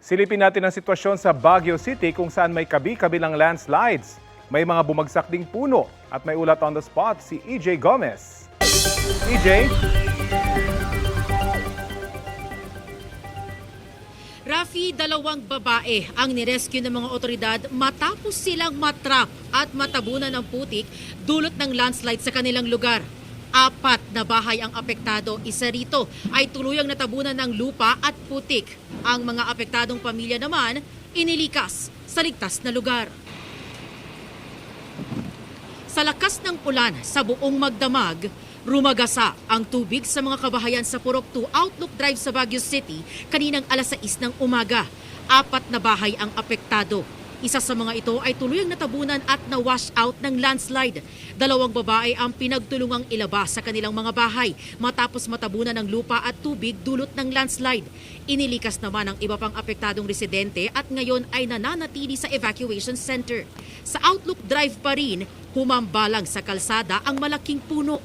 Silipin natin ang sitwasyon sa Baguio City kung saan may kabi-kabilang landslides. May mga bumagsak ding puno at may ulat on the spot si EJ Gomez. EJ? Rafi, dalawang babae ang nirescue ng mga otoridad matapos silang matrap at matabunan ng putik dulot ng landslide sa kanilang lugar. 4 na bahay ang apektado, isa rito ay tuluyang natabunan ng lupa at putik. Ang mga apektadong pamilya naman inilikas sa ligtas na lugar. Sa lakas ng ulan sa buong Magdamag, rumagasa ang tubig sa mga kabahayan sa Purok 2 Outlook Drive sa Baguio City kaninang alas 6 ng umaga. 4 na bahay ang apektado. Isa sa mga ito ay tuluyang natabunan at na-wash out ng landslide. 2 babae ang pinagtulungang ilabas sa kanilang mga bahay matapos matabunan ng lupa at tubig dulot ng landslide. Inilikas naman ang iba pang apektadong residente at ngayon ay nananatili sa evacuation center. Sa Outlook Drive pa rin, humambalang sa kalsada ang malaking puno.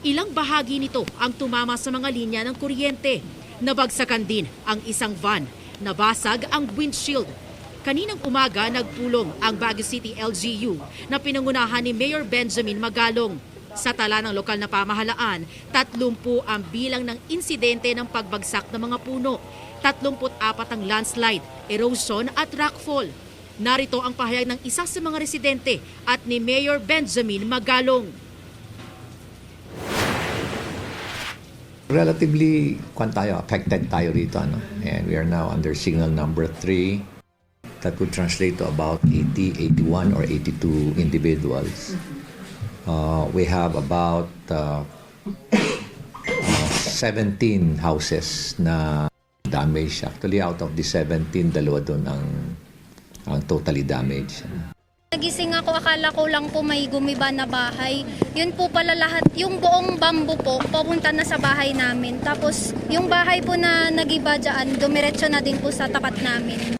Ilang bahagi nito ang tumama sa mga linya ng kuryente. Nabagsakan din ang isang van. Nabasag ang windshield. Kaninang umaga, nagpulong ang Baguio City LGU na pinangunahan ni Mayor Benjamin Magalong. Sa tala ng lokal na pamahalaan, 30 ang bilang ng insidente ng pagbagsak ng mga puno. 34 ang landslide, erosion at rockfall. Narito ang pahayag ng isa sa mga residente at ni Mayor Benjamin Magalong. Relatively affected tayo rito. And we are now under signal number 3. That would translate to about 80, 81, or 82 individuals. We have about 17 houses na damaged. Actually, out of the 17, 2 doon ang totally damaged. Nagising ako, akala ko lang po may gumiba na bahay. Yun po pala lahat, yung buong bamboo po, papunta na sa bahay namin. Tapos yung bahay po na nagiba dyan, dumiretso na din po sa tapat namin.